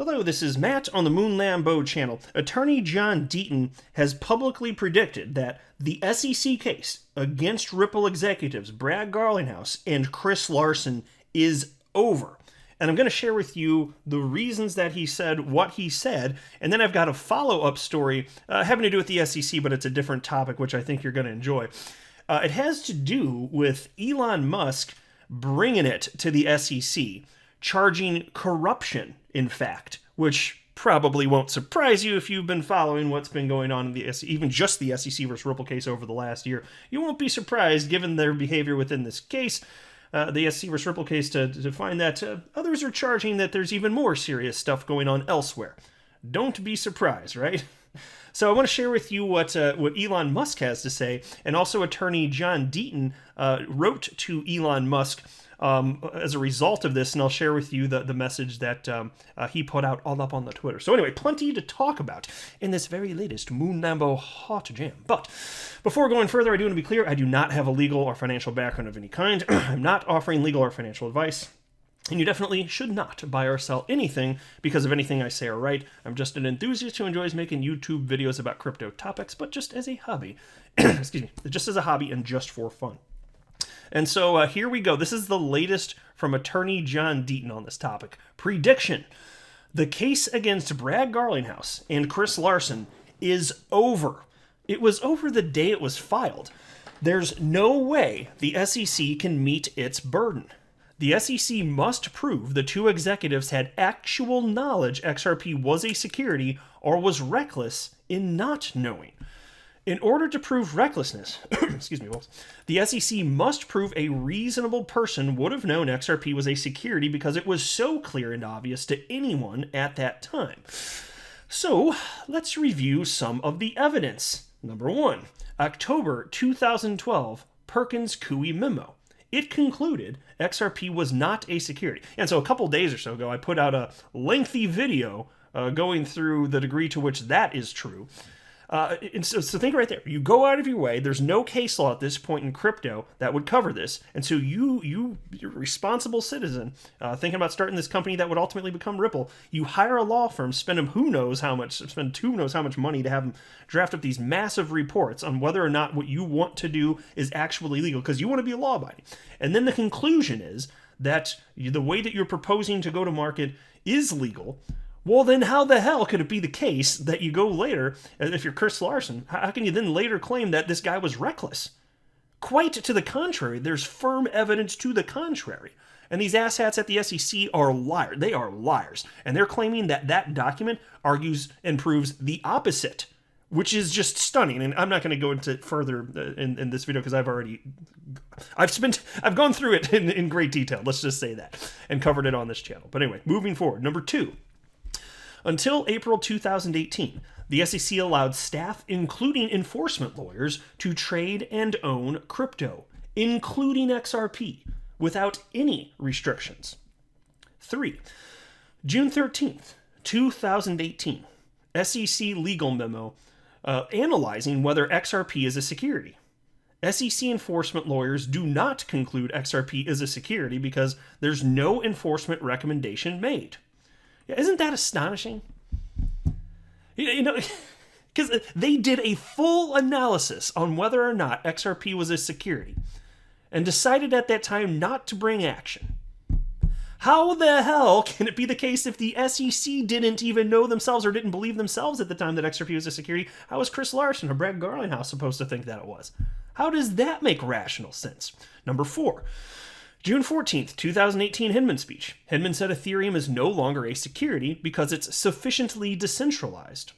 Hello, this is Matt on the Moon Lambeau channel. Attorney John Deaton has publicly predicted that the SEC case against Ripple executives Brad Garlinghouse and Chris Larson is over. And I'm going to share with you the reasons that he said what he said, and then I've got a follow-up story having to do with the SEC, but it's a different topic, which I think you're going to enjoy. It has to do with Elon Musk bringing it to the SEC, charging corruption, in fact, which probably won't surprise you if you've been following what's been going on in the SEC, even just the SEC versus Ripple case over the last year. You won't be surprised, given their behavior within this case, the SEC versus Ripple case, to find that others are charging that there's even more serious stuff going on elsewhere. Don't be surprised, right? So I want to share with you what Elon Musk has to say, and also attorney John Deaton wrote to Elon Musk as a result of this, and I'll share with you the message that he put out all up on the Twitter. So anyway, plenty to talk about in this very latest Moon Lambeau Hot Jam. But before going further, I do want to be clear, I do not have a legal or financial background of any kind. I'm not offering legal or financial advice. And you definitely should not buy or sell anything because of anything I say or write. I'm just an enthusiast who enjoys making YouTube videos about crypto topics, but just as a hobby. Excuse me, just as a hobby and just for fun. And so here we go. This is the latest from attorney John Deaton on this topic. Prediction. The case against Brad Garlinghouse and Chris Larson is over. It was over the day it was filed. There's no way the SEC can meet its burden. The SEC must prove the two executives had actual knowledge XRP was a security or was reckless in not knowing. In order to prove recklessness, excuse me, Wolves, the SEC must prove a reasonable person would have known XRP was a security because it was so clear and obvious to anyone at that time. So, let's review some of the evidence. Number 1, October 2012 Perkins Coie memo. It concluded XRP was not a security. And so a couple days or so ago, I put out a lengthy video going through the degree to which that is true. And so think right there. You go out of your way. There's no case law at this point in crypto that would cover this. And so you're a responsible citizen thinking about starting this company that would ultimately become Ripple. You hire a law firm, spend who knows how much money to have them draft up these massive reports on whether or not what you want to do is actually legal because you want to be law-abiding. And then the conclusion is that the way that you're proposing to go to market is legal. Well, then how the hell could it be the case that you go later, if you're Chris Larson, how can you then later claim that this guy was reckless? Quite to the contrary, there's firm evidence to the contrary. And these asshats at the SEC are liars. They are liars. And they're claiming that that document argues and proves the opposite, which is just stunning. And I'm not going to go into further in this video because I've gone through it in great detail, let's just say that, and covered it on this channel. But anyway, moving forward. Number 2. Until April 2018, the SEC allowed staff, including enforcement lawyers, to trade and own crypto, including XRP, without any restrictions. 3. June 13th, 2018, SEC legal memo analyzing whether XRP is a security. SEC enforcement lawyers do not conclude XRP is a security because there's no enforcement recommendation made. Isn't that astonishing? You know, because they did a full analysis on whether or not XRP was a security and decided at that time not to bring action. How the hell can it be the case if the SEC didn't even know themselves or didn't believe themselves at the time that XRP was a security? How is Chris Larson or Brad Garlinghouse supposed to think that it was? How does that make rational sense? Number 4. June 14th, 2018 Hinman speech. Hinman said Ethereum is no longer a security because it's sufficiently decentralized.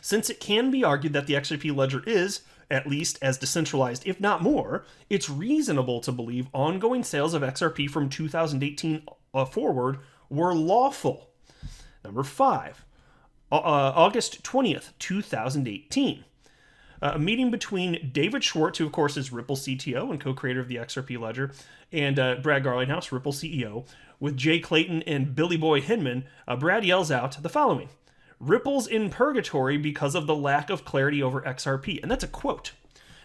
Since it can be argued that the XRP ledger is, at least, as decentralized, if not more, it's reasonable to believe ongoing sales of XRP from 2018 forward were lawful. Number 5, August 20th, 2018. A meeting between David Schwartz, who of course is Ripple CTO and co-creator of the XRP ledger, and Brad Garlinghouse, Ripple CEO, with Jay Clayton and Billy Boy Hinman. Brad yells out the following: "Ripple's in purgatory because of the lack of clarity over XRP." And that's a quote.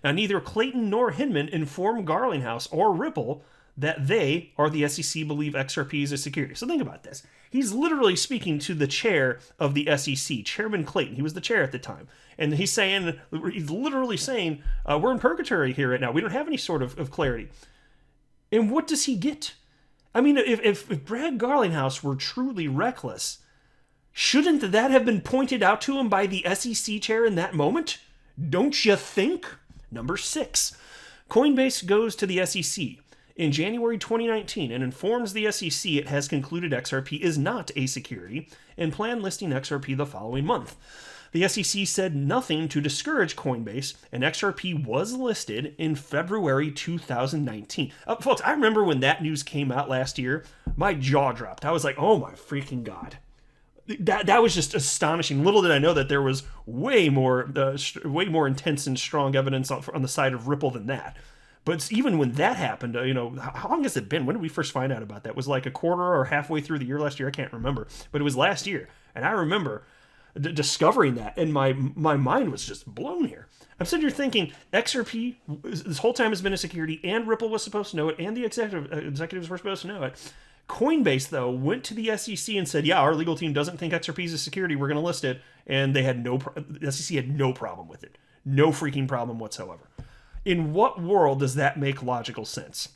Now, neither Clayton nor Hinman informed Garlinghouse or Ripple that they or the SEC believe XRP is a security. So think about this. He's literally speaking to the chair of the SEC, Chairman Clayton. He was the chair at the time. And he's literally saying, we're in purgatory here right now. We don't have any sort of clarity. And what does he get? I mean, if Brad Garlinghouse were truly reckless, shouldn't that have been pointed out to him by the SEC chair in that moment? Don't you think? Number 6. Coinbase goes to the SEC in January 2019 and informs the SEC it has concluded XRP is not a security and planned listing XRP the following month. The SEC said nothing to discourage Coinbase, and XRP was listed in February 2019. Folks, I remember when that news came out last year, my jaw dropped. I was like, oh my freaking God. That was just astonishing. Little did I know that there was way more intense and strong evidence on the side of Ripple than that. But even when that happened, how long has it been? When did we first find out about that? Was it like a quarter or halfway through the year last year? I can't remember. But it was last year. And I remember discovering that, and my mind was just blown here. I'm sitting here thinking, XRP this whole time has been a security, and Ripple was supposed to know it, and the executives were supposed to know it. Coinbase, though, went to the SEC and said, yeah, our legal team doesn't think XRP is a security. We're going to list it. And the SEC had no problem with it. No freaking problem whatsoever. In what world does that make logical sense?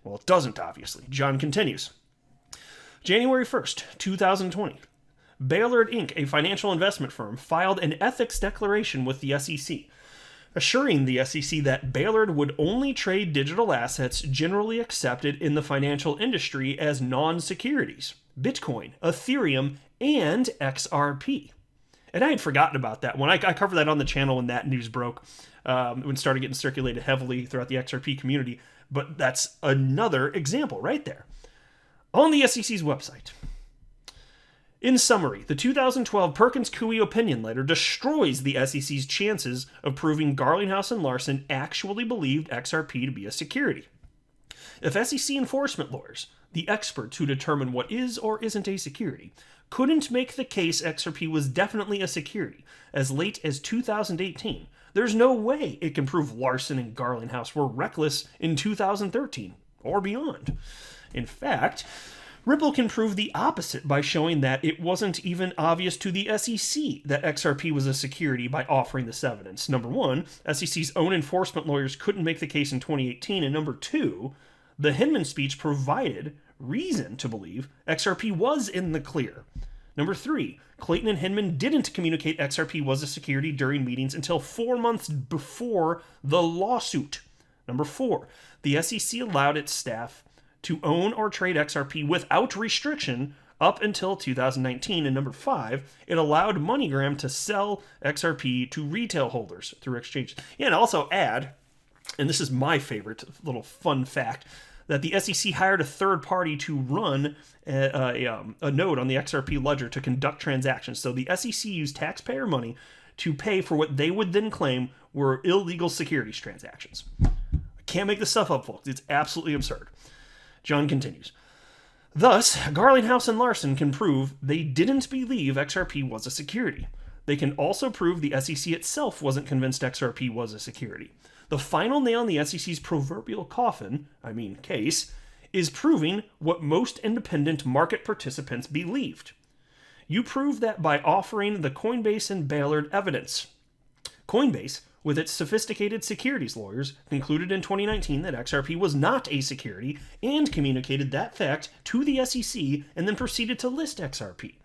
Well, it doesn't, obviously. John continues. January 1st, 2020. Ballard Inc., a financial investment firm, filed an ethics declaration with the SEC, assuring the SEC that Ballard would only trade digital assets generally accepted in the financial industry as non-securities: Bitcoin, Ethereum, and XRP. And I had forgotten about that one. I covered that on the channel when that news broke, when it started getting circulated heavily throughout the XRP community. But that's another example right there. On the SEC's website. In summary, the 2012 Perkins-Coie opinion letter destroys the SEC's chances of proving Garlinghouse and Larson actually believed XRP to be a security. If SEC enforcement lawyers, the experts who determine what is or isn't a security, couldn't make the case XRP was definitely a security as late as 2018, there's no way it can prove Larson and Garlinghouse were reckless in 2013 or beyond. In fact, Ripple can prove the opposite by showing that it wasn't even obvious to the SEC that XRP was a security by offering this evidence. Number one, SEC's own enforcement lawyers couldn't make the case in 2018. And number two, the Hinman speech provided reason to believe XRP was in the clear. Number three, Clayton and Hinman didn't communicate XRP was a security during meetings until 4 months before the lawsuit. Number four, the SEC allowed its staff to own or trade XRP without restriction up until 2019. And number five, it allowed MoneyGram to sell XRP to retail holders through exchanges. Yeah, and also add, and this is my favorite little fun fact, that the SEC hired a third party to run a node on the XRP ledger to conduct transactions. So the SEC used taxpayer money to pay for what they would then claim were illegal securities transactions. I can't make this stuff up, folks. It's absolutely absurd. John continues. Thus, Garlinghouse and Larson can prove they didn't believe XRP was a security. They can also prove the SEC itself wasn't convinced XRP was a security. The final nail in the SEC's proverbial case, is proving what most independent market participants believed. You prove that by offering the Coinbase and Ballard evidence. Coinbase, with its sophisticated securities lawyers, concluded in 2019 that XRP was not a security and communicated that fact to the SEC and then proceeded to list XRP.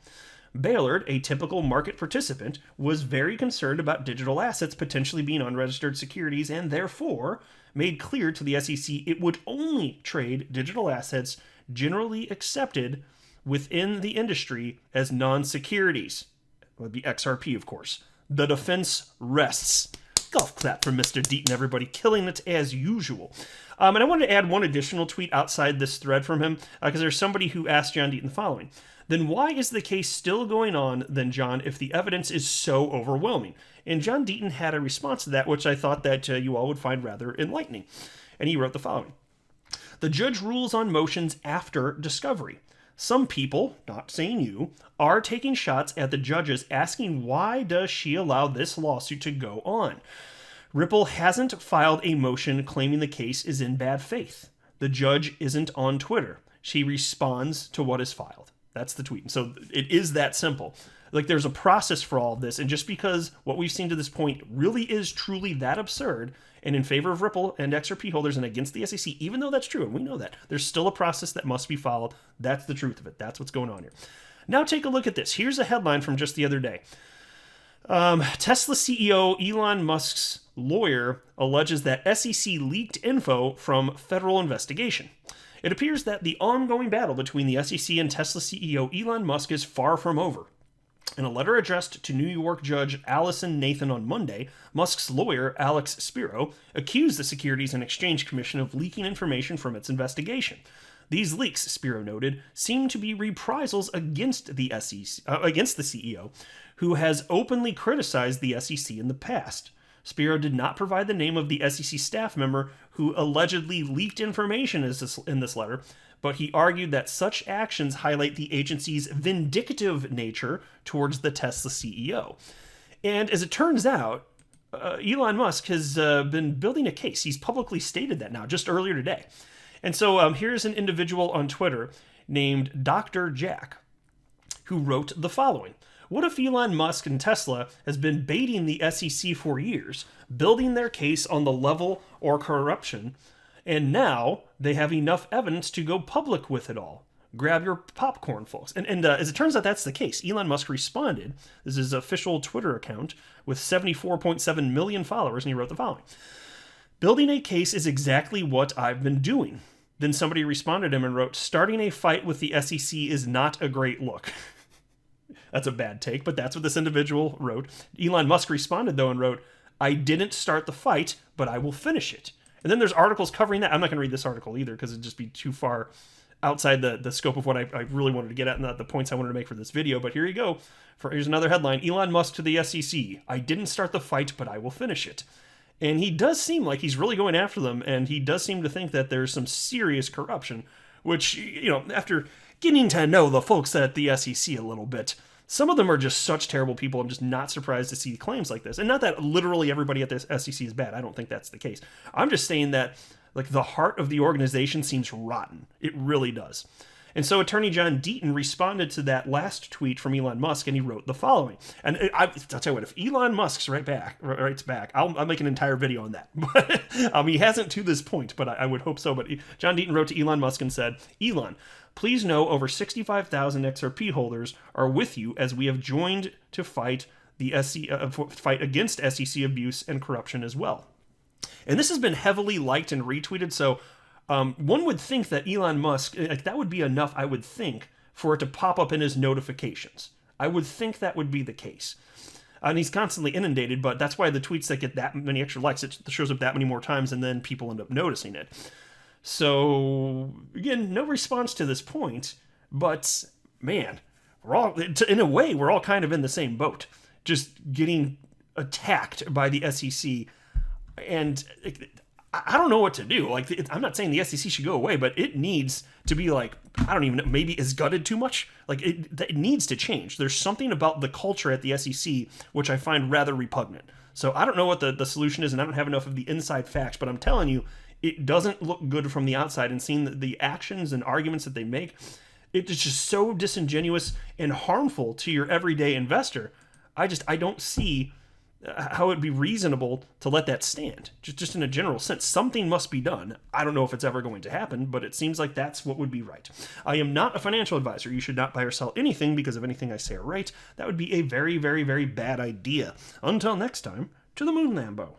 Ballard, a typical market participant, was very concerned about digital assets potentially being unregistered securities and therefore made clear to the SEC it would only trade digital assets generally accepted within the industry as non-securities. That would be XRP, of course. The defense rests. Golf clap for Mr. Deaton, everybody. Killing it as usual. And I wanted to add one additional tweet outside this thread from him, because there's somebody who asked John Deaton the following. Then why is the case still going on, then, John, if the evidence is so overwhelming? And John Deaton had a response to that, which I thought that you all would find rather enlightening. And he wrote the following. The judge rules on motions after discovery. Some people, not saying you, are taking shots at the judges asking why does she allow this lawsuit to go on. Ripple hasn't filed a motion claiming the case is in bad faith. The judge isn't on Twitter. She responds to what is filed. That's the tweet. So it is that simple. Like, there's a process for all of this, and just because what we've seen to this point really is truly that absurd and in favor of Ripple and XRP holders and against the SEC, even though that's true, and we know that, there's still a process that must be followed. That's the truth of it. That's what's going on here. Now take a look at this. Here's a headline from just the other day. Tesla CEO Elon Musk's lawyer alleges that SEC leaked info from federal investigation. It appears that the ongoing battle between the SEC and Tesla CEO Elon Musk is far from over. In a letter addressed to New York Judge Allison Nathan on Monday, Musk's lawyer, Alex Spiro, accused the Securities and Exchange Commission of leaking information from its investigation. These leaks, Spiro noted, seem to be reprisals against the CEO, who has openly criticized the SEC in the past. Spiro did not provide the name of the SEC staff member who allegedly leaked information in this letter, but he argued that such actions highlight the agency's vindictive nature towards the Tesla CEO. And as it turns out, Elon Musk has been building a case. He's publicly stated that now, just earlier today. And so here's an individual on Twitter named Dr. Jack, who wrote the following. What if Elon Musk and Tesla has been baiting the SEC for years, building their case on the level or corruption, and now they have enough evidence to go public with it all? Grab your popcorn, folks. And as it turns out, that's the case. Elon Musk responded. This is his official Twitter account with 74.7 million followers, and he wrote the following. Building a case is exactly what I've been doing. Then somebody responded to him and wrote, starting a fight with the SEC is not a great look. That's a bad take, but that's what this individual wrote. Elon Musk responded, though, and wrote, I didn't start the fight, but I will finish it. And then there's articles covering that. I'm not going to read this article either because it'd just be too far outside the scope of what I really wanted to get at and the points I wanted to make for this video. But here you go. Here's another headline. Elon Musk to the SEC. I didn't start the fight, but I will finish it. And he does seem like he's really going after them, and he does seem to think that there's some serious corruption, which, you know, after getting to know the folks at the SEC a little bit, some of them are just such terrible people. I'm just not surprised to see claims like this. And not that literally everybody at the SEC is bad. I don't think that's the case. I'm just saying that, like, the heart of the organization seems rotten. It really does. And so Attorney John Deaton responded to that last tweet from Elon Musk, and he wrote the following. And I'll tell you what, if Elon Musk writes back, I'll make an entire video on that. But he hasn't to this point, but I would hope so. But John Deaton wrote to Elon Musk and said, Elon, please know over 65,000 XRP holders are with you as we have joined to fight fight against SEC abuse and corruption as well. And this has been heavily liked and retweeted, so one would think that Elon Musk, like, that would be enough, I would think, for it to pop up in his notifications. I would think that would be the case. And he's constantly inundated, but that's why the tweets that get that many extra likes, it shows up that many more times, and then people end up noticing it. So, again, no response to this point, but, man, in a way, we're all kind of in the same boat. Just getting attacked by the SEC, and I don't know what to do. Like, I'm not saying the SEC should go away, but it needs to be, like, I don't even know, maybe is gutted too much. Like, it needs to change. There's something about the culture at the SEC which I find rather repugnant. So I don't know what the solution is, and I don't have enough of the inside facts, but I'm telling you, it doesn't look good from the outside. And seeing the actions and arguments that they make, it's just so disingenuous and harmful to your everyday investor. I don't see how it'd be reasonable to let that stand. Just in a general sense, something must be done. I don't know if it's ever going to happen, but it seems like that's what would be right. I am not a financial advisor. You should not buy or sell anything because of anything I say or write. That would be a very, very, very bad idea. Until next time, to the moon, Lambo.